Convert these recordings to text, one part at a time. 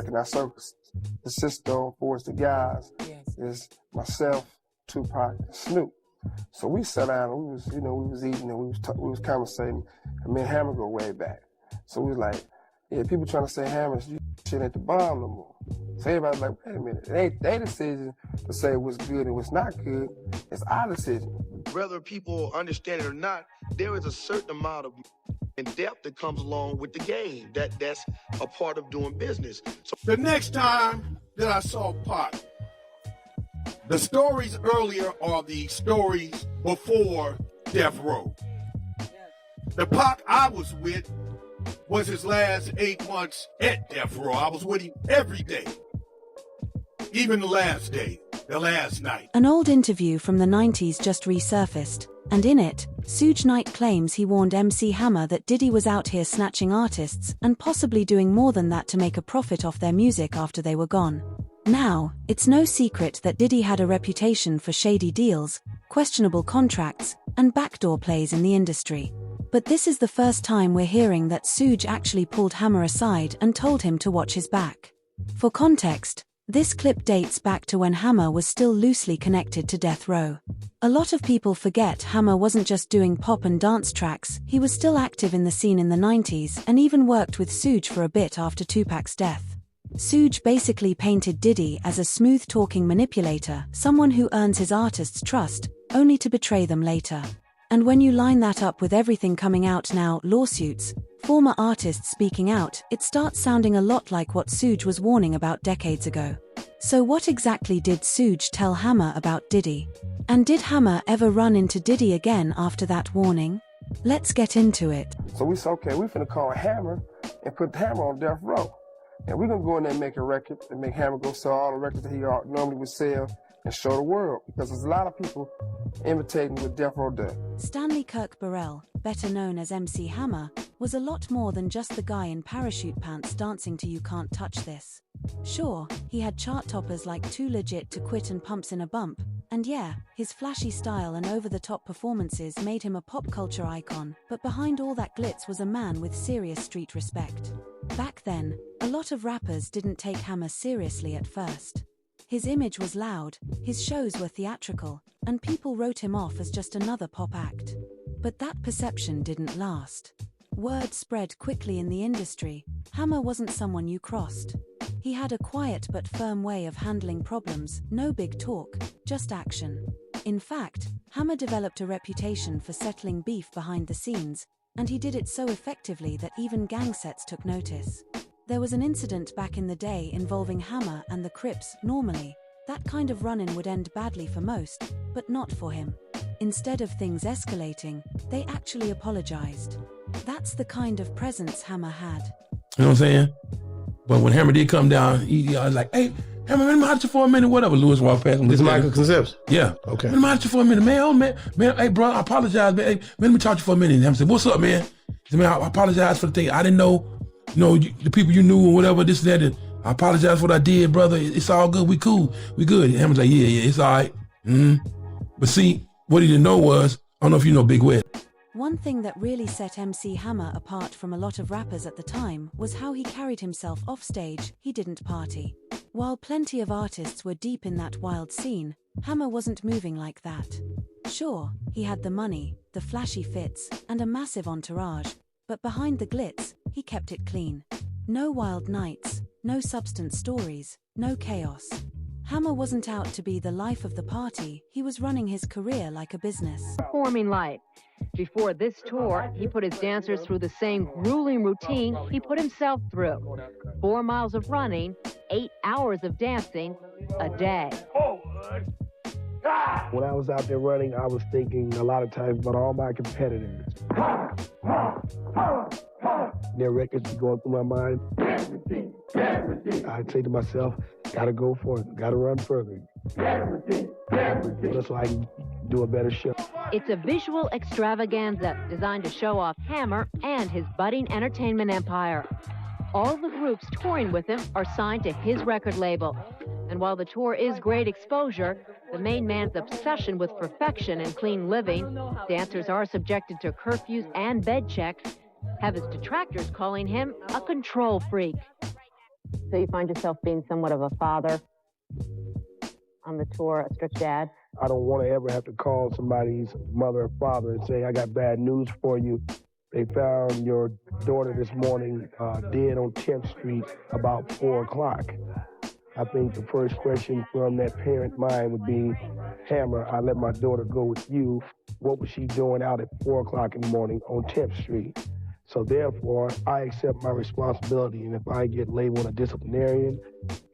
in our circus. The Sisto, Forrest the Guys, is myself, Tupac, and Snoop. So we sat down and we was eating and we was conversating. And me and Hammer go way back. So we was like, yeah, people trying to say Hammer, you shit ain't the bomb no more. So everybody's like, wait a minute, it ain't their decision to say what's good and what's not good. It's our decision. Whether people understand it or not, there is a certain amount of depth that comes along with the game. That's a part of doing business. So the next time that I saw Pac, the stories earlier are the stories before Death Row. The Pac I was with was his last 8 months at Death Row. I was with him every day, even the last day, the last night. An old interview from the 90s just resurfaced, and in it, Suge Knight claims he warned MC Hammer that Diddy was out here snatching artists and possibly doing more than that to make a profit off their music after they were gone. Now, it's no secret that Diddy had a reputation for shady deals, questionable contracts, and backdoor plays in the industry. But this is the first time we're hearing that Suge actually pulled Hammer aside and told him to watch his back. For context, this clip dates back to when Hammer was still loosely connected to Death Row. A lot of people forget Hammer wasn't just doing pop and dance tracks, he was still active in the scene in the 90s and even worked with Suge for a bit after Tupac's death. Suge basically painted Diddy as a smooth-talking manipulator, someone who earns his artists' trust, only to betray them later. And when you line that up with everything coming out now, lawsuits, former artists speaking out, it starts sounding a lot like what Suge was warning about decades ago. So what exactly did Suge tell Hammer about Diddy? And did Hammer ever run into Diddy again after that warning? Let's get into it. So we said, okay, we finna call Hammer and put Hammer on Death Row. And we're gonna go in there and make a record and make Hammer go sell all the records that he normally would sell and show the world, because there's a lot of people imitating what Death Row does. Stanley Kirk Burrell, better known as MC Hammer, was a lot more than just the guy in parachute pants dancing to You Can't Touch This. Sure, he had chart toppers like Too Legit to Quit and Pumps in a Bump, and yeah, his flashy style and over-the-top performances made him a pop culture icon, but behind all that glitz was a man with serious street respect. Back then, a lot of rappers didn't take Hammer seriously at first. His image was loud, his shows were theatrical, and people wrote him off as just another pop act. But that perception didn't last. Word spread quickly in the industry. Hammer wasn't someone you crossed. He had a quiet but firm way of handling problems, no big talk, just action. In fact, Hammer developed a reputation for settling beef behind the scenes, and he did it so effectively that even gang sets took notice. There was an incident back in the day involving Hammer and the Crips. Normally, that kind of run-in would end badly for most, but not for him. Instead of things escalating, they actually apologized. That's the kind of presence Hammer had. You know what I'm saying? But when Hammer did come down, he was like, hey, Hammer, let me holler at you for a minute, whatever. Lewis walked past him. This is Michael Concepts? Yeah. Okay. Let me holler at you for a minute, man. Oh, man, hey, bro, I apologize, man. Hey, man, let me talk to you for a minute. And Hammer said, what's up, man? He said, man, I apologize for the thing. I didn't know, the people you knew or whatever, this and that. And I apologize for what I did, brother. It's all good. We cool. We good. And Hammer's like, yeah, it's all right. But see, what he didn't know was, I don't know if you know Big Wet. One thing that really set MC Hammer apart from a lot of rappers at the time was how he carried himself off stage. He didn't party. While plenty of artists were deep in that wild scene, Hammer wasn't moving like that. Sure, he had the money, the flashy fits, and a massive entourage, but behind the glitz, he kept it clean. No wild nights, no substance stories, no chaos. Hammer wasn't out to be the life of the party, he was running his career like a business. Performing life. Before this tour, he put his dancers through the same grueling routine he put himself through. 4 miles of running, 8 hours of dancing a day. When I was out there running, I was thinking a lot of times about all my competitors. Their records be going through my mind. I'd say to myself, gotta go for it, gotta run further. Just so I can do a better show. It's a visual extravaganza designed to show off Hammer and his budding entertainment empire. All the groups touring with him are signed to his record label. And while the tour is great exposure, the main man's obsession with perfection and clean living, dancers are subjected to curfews and bed checks, have his detractors calling him a control freak. So you find yourself being somewhat of a father on the tour, a strict dad? I don't want to ever have to call somebody's mother or father and say, I got bad news for you. They found your daughter this morning dead on 10th Street about 4 o'clock. I think the first question from that parent mind would be, Hammer, I let my daughter go with you. What was she doing out at 4 o'clock in the morning on 10th Street? So therefore, I accept my responsibility. And if I get labeled a disciplinarian,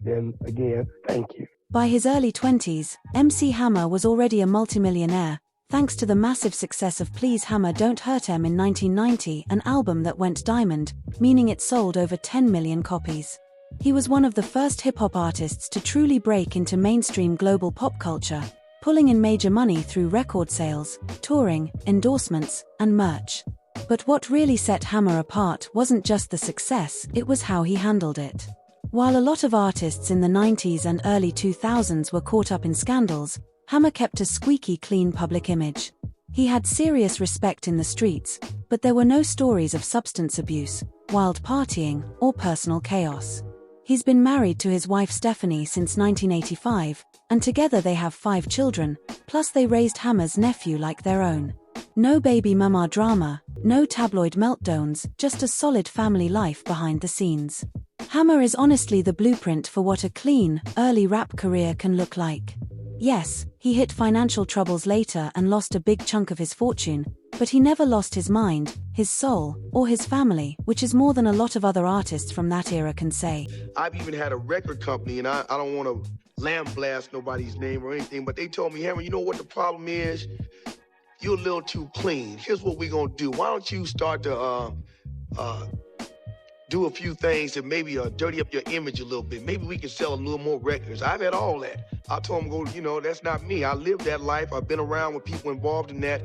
then again, thank you. By his early 20s, MC Hammer was already a multimillionaire, thanks to the massive success of Please Hammer Don't Hurt Em in 1990, an album that went diamond, meaning it sold over 10 million copies. He was one of the first hip-hop artists to truly break into mainstream global pop culture, pulling in major money through record sales, touring, endorsements, and merch. But what really set Hammer apart wasn't just the success, it was how he handled it. While a lot of artists in the 90s and early 2000s were caught up in scandals, Hammer kept a squeaky clean public image. He had serious respect in the streets, but there were no stories of substance abuse, wild partying, or personal chaos. He's been married to his wife Stephanie since 1985, and together they have 5 children, plus they raised Hammer's nephew like their own. No baby mama drama, no tabloid meltdowns, just a solid family life behind the scenes. Hammer is honestly the blueprint for what a clean, early rap career can look like. Yes, he hit financial troubles later and lost a big chunk of his fortune, but he never lost his mind, his soul, or his family, which is more than a lot of other artists from that era can say. I've even had a record company, and I don't want to lamb-blast nobody's name or anything, but they told me, Hammer, you know what the problem is? You're a little too clean. Here's what we're going to do. Why don't you start to do a few things to maybe dirty up your image a little bit. Maybe we can sell a little more records. I've had all that. I told them, that's not me. I lived that life. I've been around with people involved in that.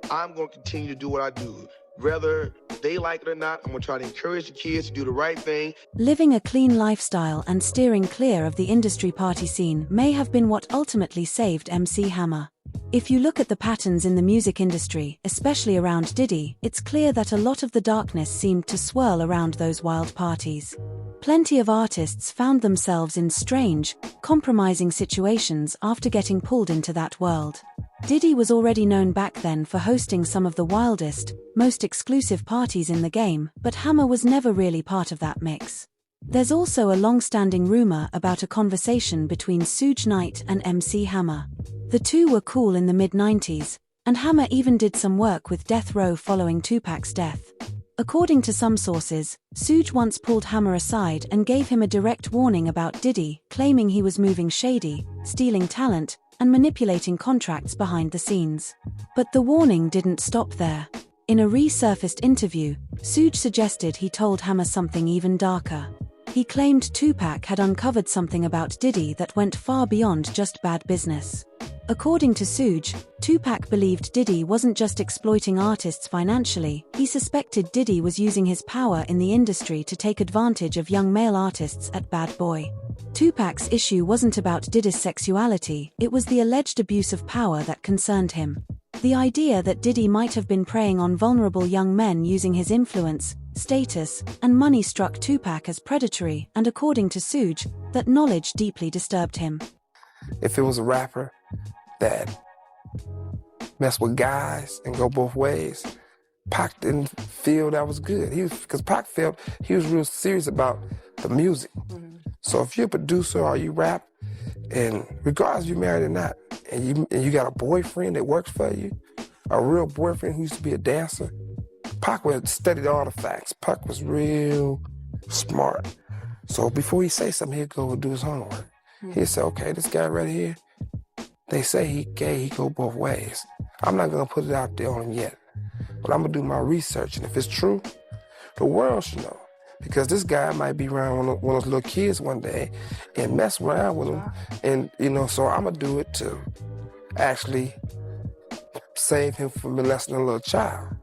I'm going to continue to do what I do. Whether they like it or not, I'm going to try to encourage the kids to do the right thing. Living a clean lifestyle and steering clear of the industry party scene may have been what ultimately saved MC Hammer. If you look at the patterns in the music industry, especially around Diddy, it's clear that a lot of the darkness seemed to swirl around those wild parties. Plenty of artists found themselves in strange, compromising situations after getting pulled into that world. Diddy was already known back then for hosting some of the wildest, most exclusive parties in the game, but Hammer was never really part of that mix. There's also a long-standing rumor about a conversation between Suge Knight and MC Hammer. The two were cool in the mid-90s, and Hammer even did some work with Death Row following Tupac's death. According to some sources, Suge once pulled Hammer aside and gave him a direct warning about Diddy, claiming he was moving shady, stealing talent, and manipulating contracts behind the scenes. But the warning didn't stop there. In a resurfaced interview, Suge suggested he told Hammer something even darker. He claimed Tupac had uncovered something about Diddy that went far beyond just bad business. According to Suge, Tupac believed Diddy wasn't just exploiting artists financially, he suspected Diddy was using his power in the industry to take advantage of young male artists at Bad Boy. Tupac's issue wasn't about Diddy's sexuality, it was the alleged abuse of power that concerned him. The idea that Diddy might have been preying on vulnerable young men using his influence, status, and money struck Tupac as predatory, and according to Suge, that knowledge deeply disturbed him. If it was a rapper that mess with guys and go both ways, Pac didn't feel that was good. Because Pac felt he was real serious about the music. So if you're a producer or you rap, and regardless if you're married or not, and you got a boyfriend that works for you, a real boyfriend who used to be a dancer, Pac had studied all the facts. Pac was real smart. So before he say something, he'd go and do his homework. He'd say, okay, this guy right here, they say he gay, he go both ways. I'm not gonna put it out there on him yet, but I'm gonna do my research, and if it's true, the world should know. Because this guy might be around one of those little kids one day and mess around with them, and so I'm gonna do it to actually save him from molesting a little child.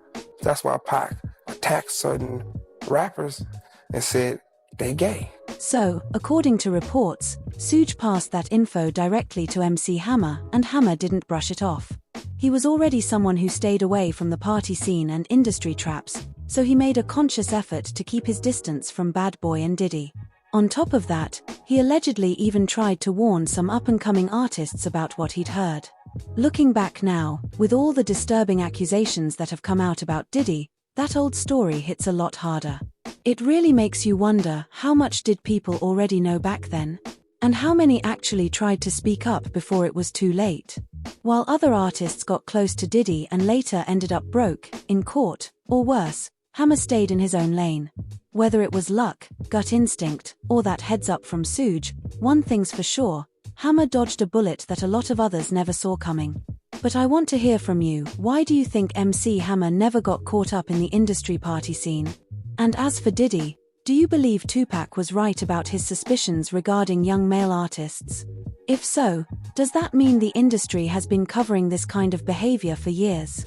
That's why Pac attacked certain rappers and said they gay. So, according to reports, Suge passed that info directly to MC Hammer, and Hammer didn't brush it off. He was already someone who stayed away from the party scene and industry traps, so he made a conscious effort to keep his distance from Bad Boy and Diddy. On top of that, he allegedly even tried to warn some up-and-coming artists about what he'd heard. Looking back now, with all the disturbing accusations that have come out about Diddy, that old story hits a lot harder. It really makes you wonder, how much did people already know back then? And how many actually tried to speak up before it was too late? While other artists got close to Diddy and later ended up broke, in court, or worse, Hammer stayed in his own lane. Whether it was luck, gut instinct, or that heads up from Suge, one thing's for sure, Hammer dodged a bullet that a lot of others never saw coming. But I want to hear from you, why do you think MC Hammer never got caught up in the industry party scene? And as for Diddy, do you believe Tupac was right about his suspicions regarding young male artists? If so, does that mean the industry has been covering this kind of behavior for years?